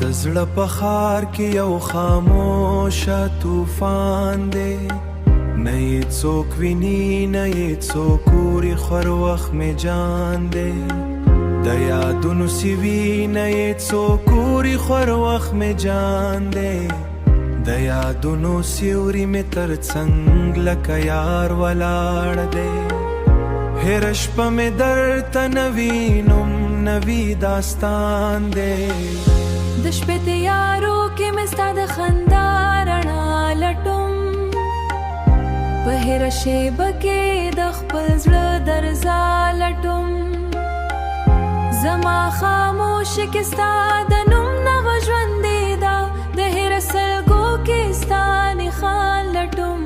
د زړه په ښار کې یو خاموشه طوفان دی، نه یې څوک ویني نه یې څوک اوري، خور وخت مې جان دی. د یادونو سیوي نه یې څوک اوري، خور وخت مې جان دی. د یادونو سیوري مې تر څنګ لکه یار ولاړ دی. هره شپه مې درته نوي نوم نوي داستان دی. د شپې تیارو کې مې ستا د خندا رڼا لټوم، په هره شیبه کې د خپل زړه درزا لټوم. زما خاموشي کې ستا د نوم نوه ژوندې ده، د هره سلګو کې ستا نښان لټوم.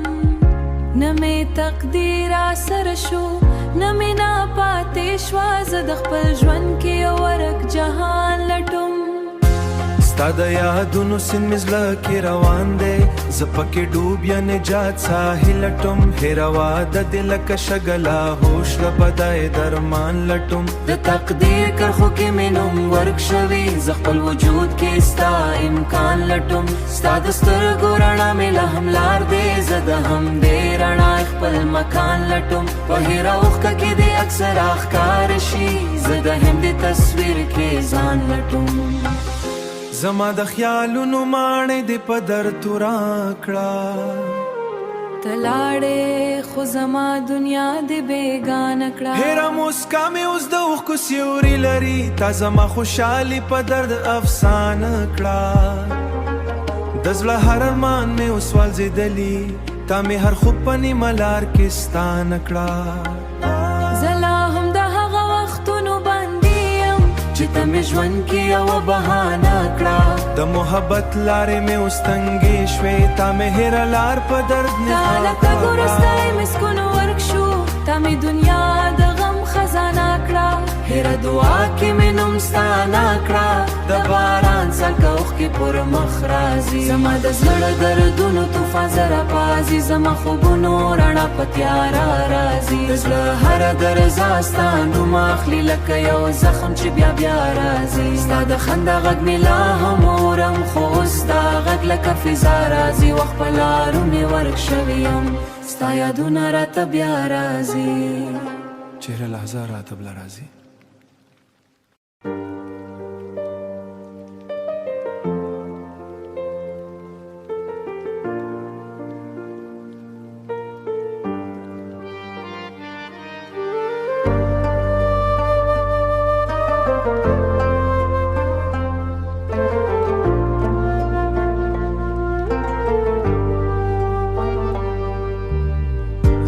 نه مې تقدیر راسره شو نه مې ناپاتې شوه، زه د خپل ژوند کې یو ورک جهان لټوم. ستا د یادونو سیند مې زړه کې روان دی، زه پکې ډوب یا نجات ساحل لټوم. هېروا د دې لکه شګله هوش له بدای درمان لټوم. د تقدیر کرښو کې مې نوم ورک شوي، زه خپل وجود کې ستا امکان لټوم. ستا د سترګو رڼا مې لا هم لار دی، زه د همدې رڼا خپل مکان لټوم. په هېره اوښکه کې دې اکثر ښکاره شي، زه د همدې تصویر کې ځان لټوم. زما د خیالونو ماڼۍ دې په در تورا کړه، ته لاړې خو زما دنیا دې بېګانه کړه. هېره موسکا مې اوس د اوښکو سیوري لري، تا زما خوشحالي په درد افسانه کړه. د زړه هر ارمان مې اوس والزېدلي، تا مې هر خوب په نیمه لار کې ستانه کړه. زه لا هم د هغه وختونو باندې یم چې ته مې ژوند کې یوه بهانه کړه. د محبت لارې مې اوس تنګې شوې، تا مې هېره لار په درد نښانه لکه وروستی مسکون ورک شو، تا مې دنیا د غم خزانه کړه. هېره دعا کې مې نوم ستا نه کړه، د باران څاڅکه اوښکې پر مخ راځي. زما د زړه دردونو طوفان زه راپازي، زما خوبونو رڼا په تیاره راځي. د زړه هره درزا ستا نوم اخلي، لکه یو زخم چې بیا بیا راځي. ستا د خندا غږ مې لا هم اورم، خو اوس دا غږ لکه فضا راځي. وخت په لارو مې ورک شوی یم، ستا یادونه راته بیا راځي. چهره لحظه راته بله راځي.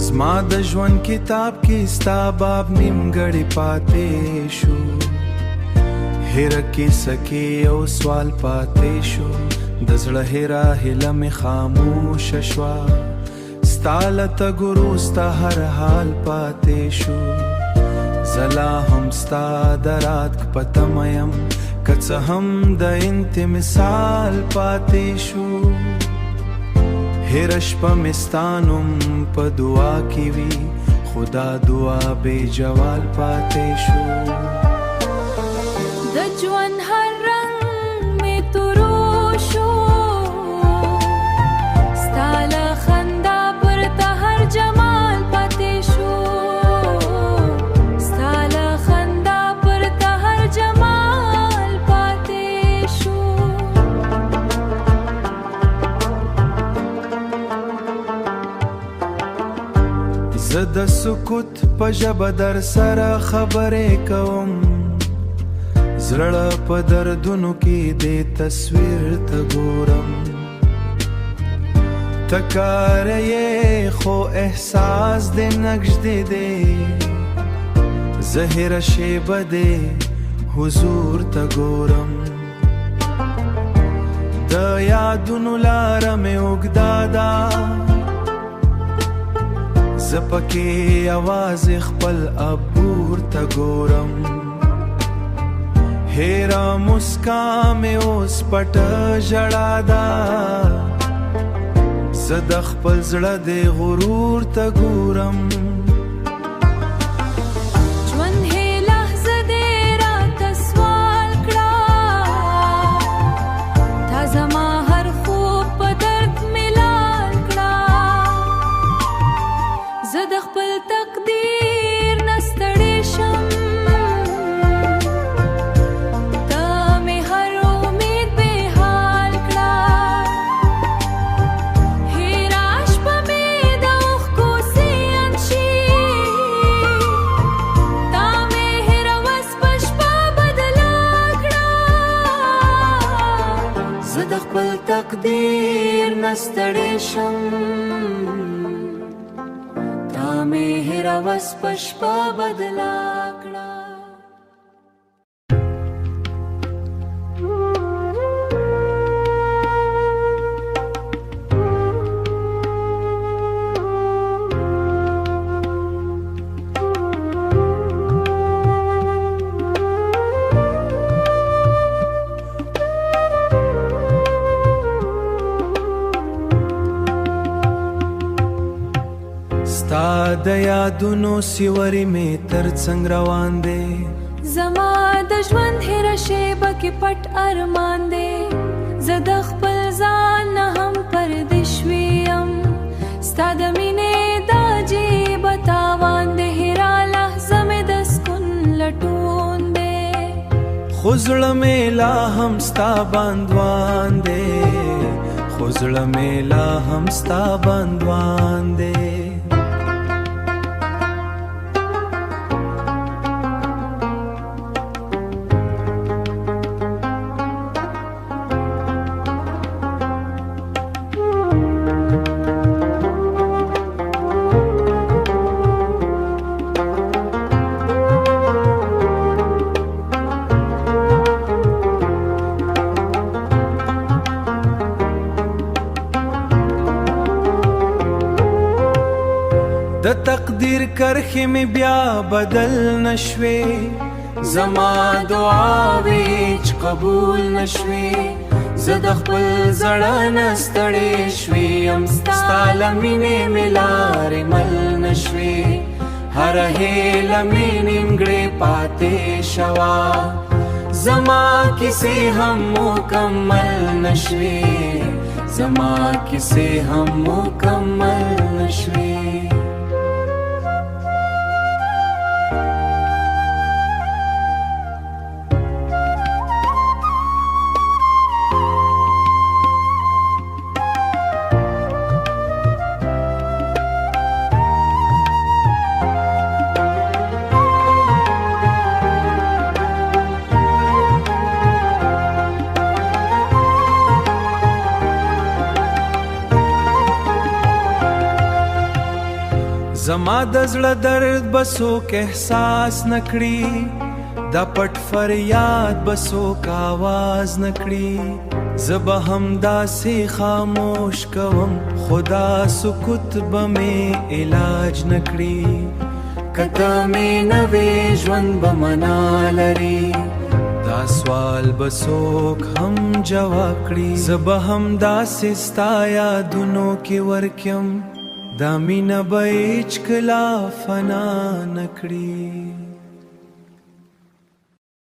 زما د ژوند کتاب کې ستا باب نیمګړی پاتې شو، هېره کیسه کې یو سوال پاتې شو. د زړه هېره هیله مې خاموشه شوه، ستا له تګ وروسته هر حال پاتې شو. زه لا هم ستا د راتګ په تمه یم، که څه هم د انتې مثال پاتې شو. هېره شپه مې ستا نوم په دعا کې وي، خو دا دعا بې جوال پاتې شو. د ژوند هر رنګ مې تورو شو، ستا له خندا پرته هر جمال پاتې شو. ستا له خندا پرته هر جمال پاتې شو. زه د سکوت په ژبه در سره خبرې کوم، زړه په دردونو کې دې تصویر ته ګورم. تکاره یې خو احساس دې نږدې دی، زه هېره شیبه دې حضور ته ګورم. د یادونو لاره مې اوږده ده، زه پکې یوازې خپل عبور ته ګورم. هېره مسکا مې اوس پټه ژړا ده، زه د خپل زړه د غرور ته ګورم. ژوند هې لحظه دې راته سوال کړه، زه د خپل تقدیر نه ستړی شم تا مې هېروس په شپه بدله کړه ستا د یادونو سیوري مې تر څنګ روان دی زما د ژوند هره شیبه کې پټ ارمان دی زه د خپل ځان نه هم پردی شوی یم ستا د مینې دا عجیبه تاوان دی هره لحظه مې د سکون لټون دی خو زړه مې لا هم ستا باندوان دی خو زړه مې لا هم ستا باندوان دی د تقدیر کرښې مې بیا بدل نشوې زما دعاوې چې قبول نشوې زه د خپل زړه نه ستړی شوی یم ستا له مینې مې لارې مل نشوې هره هیله مې نیمګړې پاتې شوه زما کیسې هم مکمل نشوې زما کیسې هم مکمل نشوې زما د زړه درد به څوک احساس نکړي دا پټ فریاد به څوک آواز نکړي زه به همداسې خاموش کوم خدا سکوت به مې علاج نکړي که ته مې نه وې ژوند به معنا لري دا سوال به څوک هم جواب کړي زه به همداسې ستا یادونو کې ورکیم دا مینه به هیڅکله فنا نه کړي